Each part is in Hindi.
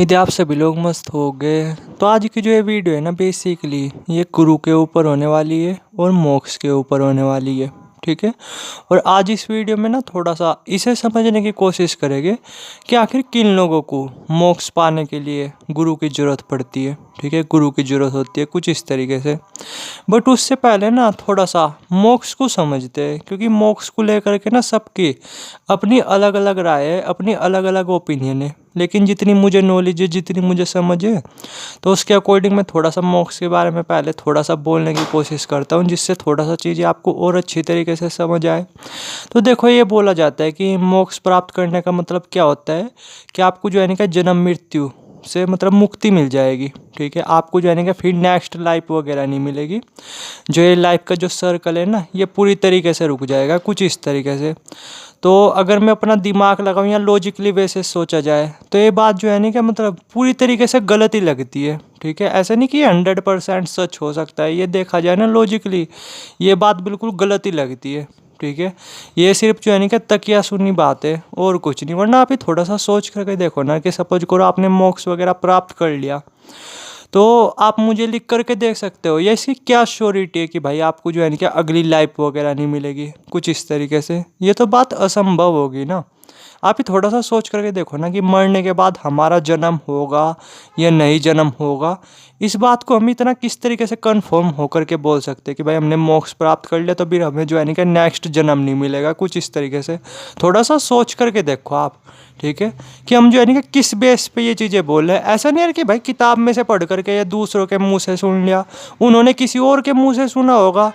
उम्मीद है आप सभी लोग मस्त हो गए। तो आज की जो ये वीडियो है ना, बेसिकली ये गुरु के ऊपर होने वाली है और मोक्ष के ऊपर होने वाली है। ठीक है। और आज इस वीडियो में ना थोड़ा सा इसे समझने की कोशिश करेंगे कि आखिर किन लोगों को मोक्ष पाने के लिए गुरु की ज़रूरत पड़ती है। ठीक है, गुरु की ज़रूरत होती है कुछ इस तरीके से। बट उससे पहले ना थोड़ा सा मोक्ष को समझते हैं, क्योंकि मोक्ष को लेकर के ना सबकी अपनी अलग अलग राय है, अपनी अलग अलग ओपिनियन है। लेकिन जितनी मुझे नॉलेज है, जितनी मुझे समझ है, तो उसके अकॉर्डिंग मैं थोड़ा सा मोक्ष के बारे में पहले थोड़ा सा बोलने की कोशिश करता हूँ, जिससे थोड़ा सा चीज़ें आपको और अच्छी तरीके से समझ आए। तो देखो, ये बोला जाता है कि मोक्ष प्राप्त करने का मतलब क्या होता है कि आपको जो है ना कि जन्म मृत्यु से मतलब मुक्ति मिल जाएगी। ठीक है, आपको जो है ना कि फिर नेक्स्ट लाइफ वगैरह नहीं मिलेगी। जो ये लाइफ का जो सर्कल है ना, ये पूरी तरीके से रुक जाएगा कुछ इस तरीके से। तो अगर मैं अपना दिमाग लगाऊं या लॉजिकली वे से सोचा जाए, तो ये बात जो है ना कि मतलब पूरी तरीके से गलत ही लगती है। ठीक है, ऐसा नहीं कि 100% सच हो सकता है। ये देखा जाए ना लॉजिकली, ये बात बिल्कुल गलत ही लगती है। ठीक है, ये सिर्फ जो है ना कि तकिया सुनी बात है और कुछ नहीं। वरना आप ही थोड़ा सा सोच करके देखो ना कि सपोज करो आपने मोक्ष वगैरह प्राप्त कर लिया, तो आप मुझे लिख करके देख सकते हो, या इसकी क्या श्योरिटी है कि भाई आपको जो है ना कि अगली लाइफ वगैरह नहीं मिलेगी कुछ इस तरीके से। ये तो बात असंभव होगी ना। आप ही थोड़ा सा सोच करके देखो ना कि मरने के बाद हमारा जन्म होगा या नहीं जन्म होगा। इस बात को हम इतना किस तरीके से कंफर्म होकर के बोल सकते हैं कि भाई हमने मोक्ष प्राप्त कर लिया तो फिर हमें जो है ना कि नेक्स्ट जन्म नहीं मिलेगा कुछ इस तरीके से। थोड़ा सा सोच करके देखो आप। ठीक है, कि हम जो है ना कि किस बेस पे ये चीज़ें बोल रहे हैं। ऐसा नहीं है कि भाई किताब में से पढ़ करके या दूसरों के मुंह से सुन लिया, उन्होंने किसी और के मुंह से सुना होगा,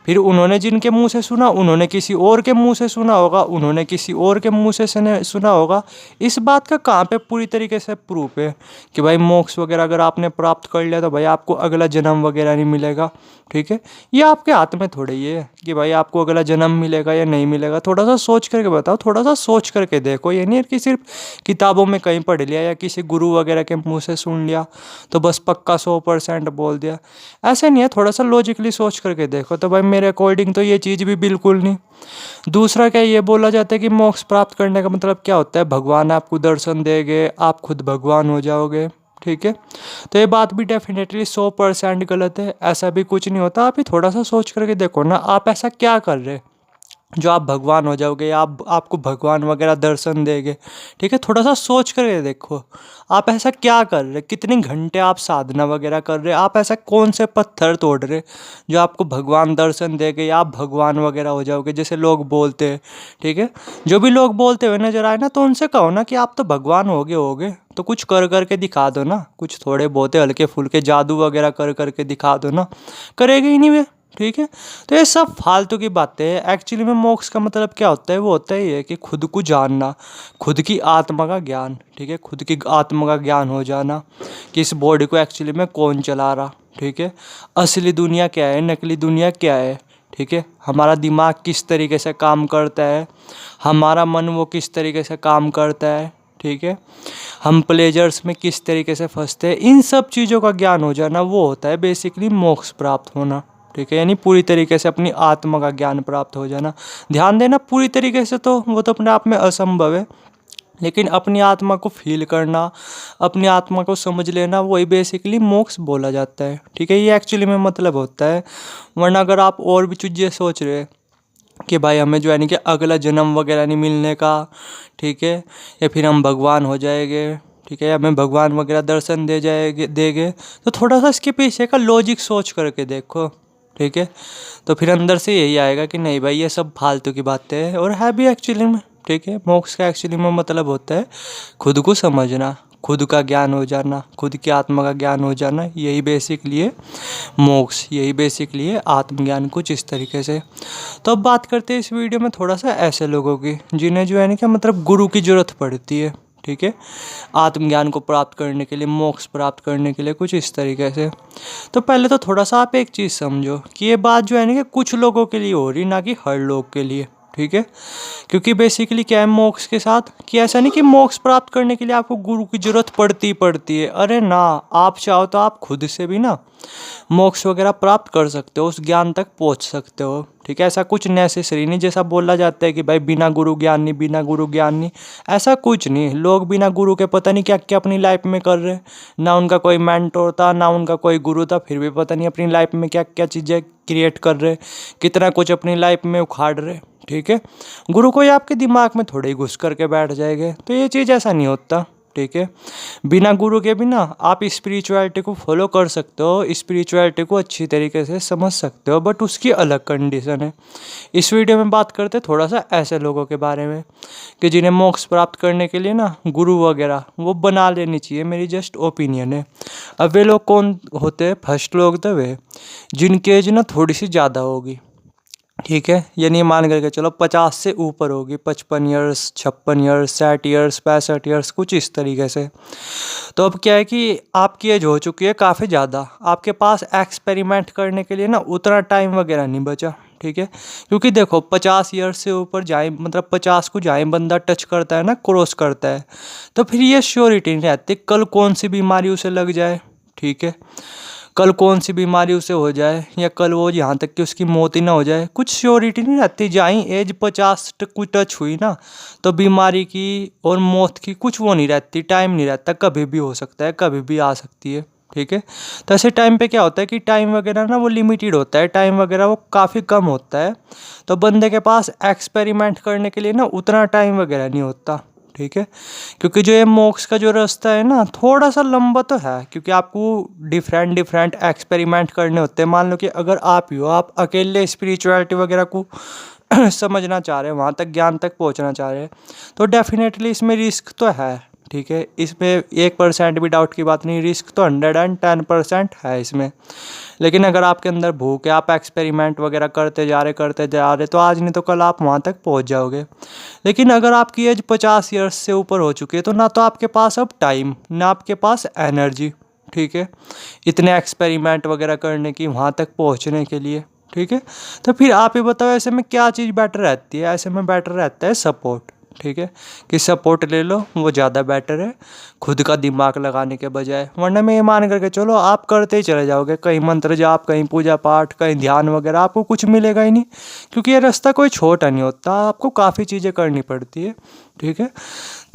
फिर उन्होंने जिनके मुंह से सुना उन्होंने किसी और के मुंह से सुना होगा, उन्होंने किसी और के मुंह से सुना होगा। इस बात का कहाँ पे पूरी तरीके से प्रूफ है कि भाई मोक्ष वगैरह अगर आपने प्राप्त कर लिया तो भाई आपको अगला जन्म वगैरह नहीं मिलेगा। ठीक है, ये आपके हाथ में थोड़ा ही है कि भाई आपको अगला जन्म मिलेगा या नहीं मिलेगा। थोड़ा सा सोच करके बताओ, थोड़ा सा सोच करके देखो। ये नहीं है कि सिर्फ किताबों में कहीं पढ़ लिया या किसी गुरु वगैरह के मुंह से सुन लिया तो बस पक्का 100% बोल दिया। ऐसे नहीं है, थोड़ा सा लॉजिकली सोच करके देखो। तो भाई मेरे अकॉर्डिंग तो ये चीज़ भी बिल्कुल नहीं। दूसरा क्या ये बोला जाता है कि मोक्ष प्राप्त करने का मतलब क्या होता है, भगवान आपको दर्शन देंगे, आप खुद भगवान हो जाओगे। ठीक है, तो ये बात भी डेफिनेटली 100% गलत है। ऐसा भी कुछ नहीं होता। आप ही थोड़ा सा सोच करके देखो ना, आप ऐसा क्या कर रहे जो आप भगवान हो जाओगे, आप आपको भगवान वगैरह दर्शन देंगे। ठीक है, थोड़ा सा सोच करके देखो आप ऐसा क्या कर रहे, कितने घंटे आप साधना वगैरह कर रहे, आप ऐसा कौन से पत्थर तोड़ रहे जो आपको भगवान दर्शन देंगे या आप भगवान वगैरह हो जाओगे जैसे लोग बोलते हैं। ठीक है, जो भी लोग बोलते हुए नजर आए ना, तो उनसे कहो ना कि आप तो भगवान होगे तो कुछ कर करके दिखा दो ना, कुछ थोड़े बहुत हल्के फुल्के जादू वगैरह कर करके दिखा दो ना, करेंगे ही नहीं वे। ठीक है, तो ये सब फालतू की बातें हैं। एक्चुअली में मोक्ष का मतलब क्या होता है, वो होता ही है कि खुद को जानना, खुद की आत्मा का ज्ञान। ठीक है, खुद की आत्मा का ज्ञान हो जाना कि इस बॉडी को एक्चुअली में कौन चला रहा। ठीक है, असली दुनिया क्या है, नकली दुनिया क्या है। ठीक है, हमारा दिमाग किस तरीके से काम करता है, हमारा मन वो किस तरीके से काम करता है। ठीक है, हम प्लेजर्स में किस तरीके से फंसते हैं। इन सब चीज़ों का ज्ञान हो जाना वो होता है बेसिकली मोक्ष प्राप्त होना। ठीक है, यानी पूरी तरीके से अपनी आत्मा का ज्ञान प्राप्त हो जाना। ध्यान देना, पूरी तरीके से तो वो तो अपने आप में असंभव है, लेकिन अपनी आत्मा को फील करना, अपनी आत्मा को समझ लेना, वही बेसिकली मोक्ष बोला जाता है। ठीक है, ये एक्चुअली में मतलब होता है। वरना अगर आप और भी चीज़ें सोच रहे हैं कि भाई हमें जो है ना कि अगला जन्म वगैरह नहीं मिलने का, ठीक है, या फिर हम भगवान हो जाएंगे, ठीक है, हमें भगवान वगैरह दर्शन देंगे, तो थोड़ा सा इसके पीछे का लॉजिक सोच करके देखो। ठीक है, तो फिर अंदर से यही आएगा कि नहीं भाई ये सब फालतू की बातें हैं, और है भी एक्चुअली में। ठीक है, मोक्ष का एक्चुअली में मतलब होता है खुद को समझना, खुद का ज्ञान हो जाना, खुद की आत्मा का ज्ञान हो जाना। यही बेसिकली है मोक्ष, यही बेसिकली है आत्मज्ञान कुछ इस तरीके से। तो अब बात करते हैं इस वीडियो में थोड़ा सा ऐसे लोगों की जिन्हें जो है ना कि मतलब गुरु की ज़रूरत पड़ती है। ठीक है, आत्मज्ञान को प्राप्त करने के लिए, मोक्ष प्राप्त करने के लिए कुछ इस तरीके से। तो पहले तो थोड़ा सा आप एक चीज़ समझो कि ये बात जो है ना कि कुछ लोगों के लिए हो रही, ना कि हर लोग के लिए। ठीक है। क्योंकि बेसिकली क्या है मोक्ष के साथ कि ऐसा नहीं कि मोक्ष प्राप्त करने के लिए आपको गुरु की जरूरत पड़ती है। अरे ना, आप चाहो तो आप खुद से भी ना मोक्ष वगैरह प्राप्त कर सकते हो, उस ज्ञान तक पहुंच सकते हो। ठीक है, ऐसा कुछ नेसेसरी नहीं जैसा बोला जाता है कि भाई बिना गुरु ज्ञान नहीं, बिना गुरु ज्ञान नहीं। ऐसा कुछ नहीं, लोग बिना गुरु के पता नहीं क्या क्या अपनी लाइफ में कर रहे। ना उनका कोई मेंटोर था, ना उनका कोई गुरु था, फिर भी पता नहीं अपनी लाइफ में क्या क्या चीज़ें क्रिएट कर रहे, कितना कुछ अपनी लाइफ में उखाड़ रहे। ठीक है, गुरु कोई आपके दिमाग में थोड़े ही घुस करके बैठ जाएंगे, तो ये चीज़ ऐसा नहीं होता। ठीक है, बिना गुरु के भी ना आप स्पिरिचुअलिटी को फॉलो कर सकते हो, स्पिरिचुअलिटी को अच्छी तरीके से समझ सकते हो, बट उसकी अलग कंडीशन है। इस वीडियो में बात करते थोड़ा सा ऐसे लोगों के बारे में कि जिन्हें मोक्ष प्राप्त करने के लिए ना गुरु वगैरह वो बना लेनी चाहिए, मेरी जस्ट ओपिनियन है। अब वे लोग कौन होते हैं? फर्स्ट लोग तो वे जिनकी एज ना थोड़ी सी ज़्यादा होगी। ठीक है, यानी मान करके चलो 50 से ऊपर होगी, 55 ईयर्स, 56 ईयर्स, 60 ईयर्स, 65 ईयर्स, कुछ इस तरीके से। तो अब क्या है कि आपकी एज हो चुकी है काफ़ी ज़्यादा, आपके पास एक्सपेरिमेंट करने के लिए ना उतना टाइम वगैरह नहीं बचा। ठीक है, क्योंकि देखो 50 ईयर्स से ऊपर जाए, मतलब 50 को जाए बंदा टच करता है ना, क्रॉस करता है, तो फिर ये श्योरिटी नहीं रहती कल कौन सी बीमारी उसे लग जाए। ठीक है, कल कौन सी बीमारी उसे हो जाए, या कल वो यहाँ तक कि उसकी मौत ही ना हो जाए, कुछ श्योरिटी नहीं रहती। जहाँ एज 50 कुछ टच हुई ना, तो बीमारी की और मौत की कुछ वो नहीं रहती, टाइम नहीं रहता, कभी भी हो सकता है, कभी भी आ सकती है। ठीक है, तो ऐसे टाइम पे क्या होता है कि टाइम वगैरह ना वो लिमिटेड होता है, टाइम वगैरह वो काफ़ी कम होता है, तो बंदे के पास एक्सपेरिमेंट करने के लिए ना उतना टाइम वगैरह नहीं होता। ठीक है, क्योंकि जो ये मोक्ष का जो रास्ता है ना थोड़ा सा लंबा तो है, क्योंकि आपको डिफरेंट डिफरेंट एक्सपेरिमेंट करने होते हैं। मान लो कि अगर आप ही हो, आप अकेले स्पिरिचुअलिटी वगैरह को समझना चाह रहे हैं, वहाँ तक ज्ञान तक पहुँचना चाह रहे हैं, तो डेफिनेटली इसमें रिस्क तो है। ठीक है, इसमें 1% भी डाउट की बात नहीं, रिस्क तो 110% है इसमें। लेकिन अगर आपके अंदर भूख है, आप एक्सपेरिमेंट वगैरह करते जा रहे, तो आज नहीं तो कल आप वहाँ तक पहुँच जाओगे। लेकिन अगर आपकी एज 50 ईयर्स से ऊपर हो चुकी है, तो ना तो आपके पास अब टाइम, ना आपके पास एनर्जी। ठीक है, इतने एक्सपेरिमेंट वगैरह करने की, वहाँ तक पहुँचने के लिए। ठीक है, तो फिर आप ही बताओ ऐसे में क्या चीज़ बेटर रहती है? ऐसे में बेटर रहता है सपोर्ट। ठीक है, कि सपोर्ट ले लो, वो ज़्यादा बेटर है खुद का दिमाग लगाने के बजाय। वरना मैं ये मान करके चलो आप करते ही चले जाओगे, कहीं मंत्र जाप, कहीं पूजा पाठ, कहीं ध्यान वगैरह, आपको कुछ मिलेगा ही नहीं, क्योंकि ये रास्ता कोई छोटा नहीं होता, आपको काफ़ी चीज़ें करनी पड़ती है। ठीक है,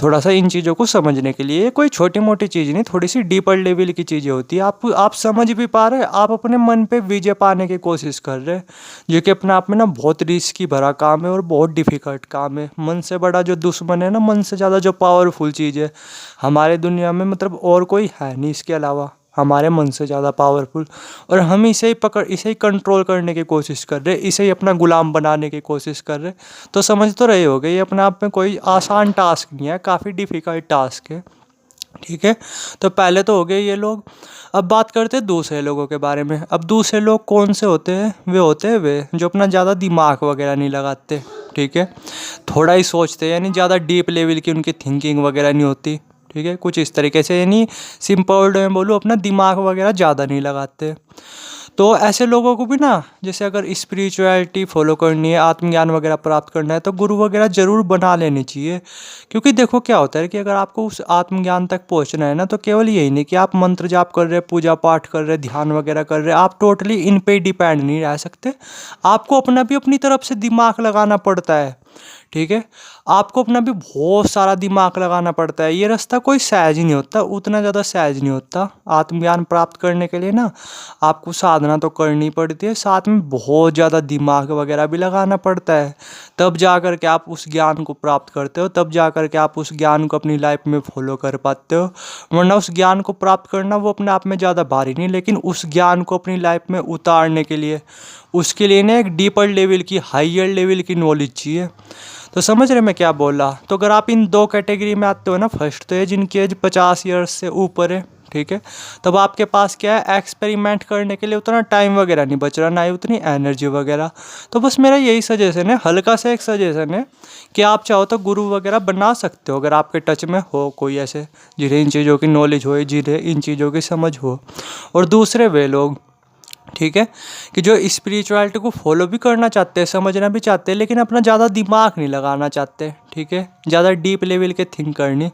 थोड़ा सा इन चीज़ों को समझने के लिए, कोई छोटी मोटी चीज़ नहीं, थोड़ी सी डीपर लेवल की चीज़ें होती है। आप समझ भी पा रहे हैं, आप अपने मन पे विजय पाने की कोशिश कर रहे हैं, जो कि अपने आप में ना बहुत रिस्की भरा काम है और बहुत डिफ़िकल्ट काम है। मन से बड़ा जो दुश्मन है ना, मन से ज़्यादा जो पावरफुल चीज़ है हमारे दुनिया में, मतलब और कोई है नहीं इसके अलावा, हमारे मन से ज़्यादा पावरफुल। और हम इसे ही कंट्रोल करने की कोशिश कर रहे, इसे ही अपना गुलाम बनाने की कोशिश कर रहे। तो समझ तो रहे होगे ये अपने आप में कोई आसान टास्क नहीं है, काफ़ी डिफ़िकल्ट टास्क है। ठीक है, तो पहले तो हो गए ये लोग। अब बात करते हैं दूसरे लोगों के बारे में। अब दूसरे लोग कौन से होते हैं? वे होते हैं वे जो अपना ज़्यादा दिमाग वगैरह नहीं लगाते। ठीक है, थोड़ा ही सोचते हैं, यानी ज़्यादा डीप लेवल की उनकी थिंकिंग वगैरह नहीं होती। ठीक है, कुछ इस तरीके से, यानी सिंपल वर्ड में बोलूँ, अपना दिमाग वगैरह ज़्यादा नहीं लगाते। तो ऐसे लोगों को भी ना, जैसे अगर स्पिरिचुअलिटी फॉलो करनी है, आत्मज्ञान वगैरह प्राप्त करना है, तो गुरु वगैरह ज़रूर बना लेनी चाहिए। क्योंकि देखो क्या होता है कि अगर आपको उस आत्मज्ञान तक पहुंचना है ना, तो केवल यही नहीं कि आप मंत्र जाप कर रहे, पूजा पाठ कर रहे, ध्यान वगैरह कर रहे, आप टोटली इन पे डिपेंड नहीं रह सकते। आपको अपना भी अपनी तरफ से दिमाग लगाना पड़ता है। ठीक है, आपको अपना भी बहुत सारा दिमाग लगाना पड़ता है। ये रास्ता कोई सहज ही नहीं होता, उतना ज़्यादा सहज नहीं होता। आत्मज्ञान प्राप्त करने के लिए ना आपको साधना तो करनी पड़ती है, साथ में बहुत ज़्यादा दिमाग वगैरह भी लगाना पड़ता है। तब जा कर के आप उस ज्ञान को प्राप्त करते हो, तब जा कर के आप उस ज्ञान को अपनी लाइफ में फॉलो कर पाते हो। वरना उस ज्ञान को प्राप्त करना वो अपने आप में ज़्यादा भारी नहीं, लेकिन उस ज्ञान को अपनी लाइफ में उतारने के लिए, उसके लिए ना एक डीपर लेवल की, हाइयर लेवल की नॉलेज चाहिए। तो समझ रहे मैं क्या बोला? तो अगर आप इन दो कैटेगरी में आते हो ना, फर्स्ट तो है जिनकी एज 50 ईयर्स से ऊपर है। ठीक है, तब आपके पास क्या है, एक्सपेरिमेंट करने के लिए उतना टाइम वगैरह नहीं बच रहा, ना ही उतनी एनर्जी वगैरह। तो बस मेरा यही सजेशन है, हल्का सा एक सजेशन है कि आप चाहो तो गुरु वगैरह बना सकते हो, अगर आपके टच में हो कोई ऐसे जिन्हें इन चीज़ों की नॉलेज हो, जिन्हें इन चीज़ों की समझ हो। और दूसरे वे लोग ठीक है, कि जो स्पिरिचुअलिटी को फॉलो भी करना चाहते हैं, समझना भी चाहते हैं, लेकिन अपना ज़्यादा दिमाग नहीं लगाना चाहते। ठीक है, ज़्यादा डीप लेवल के थिंक करनी।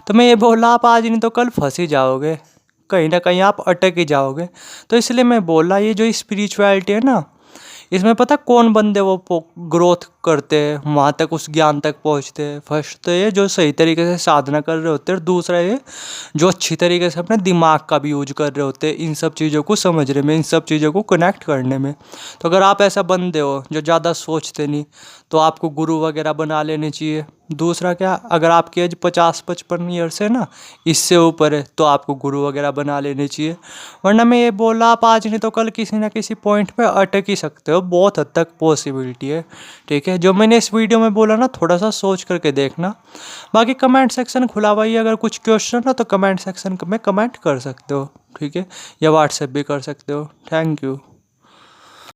तो मैं ये बोला, आप आज नहीं तो कल फंस ही जाओगे, कहीं ना कहीं आप अटक ही जाओगे। तो इसलिए मैं बोला, ये जो स्पिरिचुअलिटी है ना, इसमें पता कौन बंदे वो ग्रोथ करते हैं, वहाँ तक उस ज्ञान तक पहुँचते हैं। फर्स्ट तो ये जो सही तरीके से साधना कर रहे होते हैं, और दूसरा ये जो अच्छी तरीके से अपने दिमाग का भी यूज कर रहे होते हैं इन सब चीज़ों को समझने में, इन सब चीज़ों को कनेक्ट करने में। तो अगर आप ऐसा बंदे हो जो ज़्यादा सोचते नहीं, तो आपको गुरु वगैरह बना लेने चाहिए। दूसरा क्या, अगर आपकी एज 50-55 ईयर्स है ना, इससे ऊपर है, तो आपको गुरु वगैरह बना लेने चाहिए। वरना मैं ये बोला, आप आज नहीं तो कल किसी ना किसी पॉइंट पे अटक ही सकते हो, बहुत हद तक पॉसिबिलिटी है। ठीक है, जो मैंने इस वीडियो में बोला ना, थोड़ा सा सोच करके देखना। बाकी कमेंट सेक्शन खुला हुआ ही है, अगर कुछ क्वेश्चन हो तो कमेंट सेक्शन में कमेंट कर सकते हो। ठीक है, या व्हाट्सएप भी कर सकते हो। Thank you.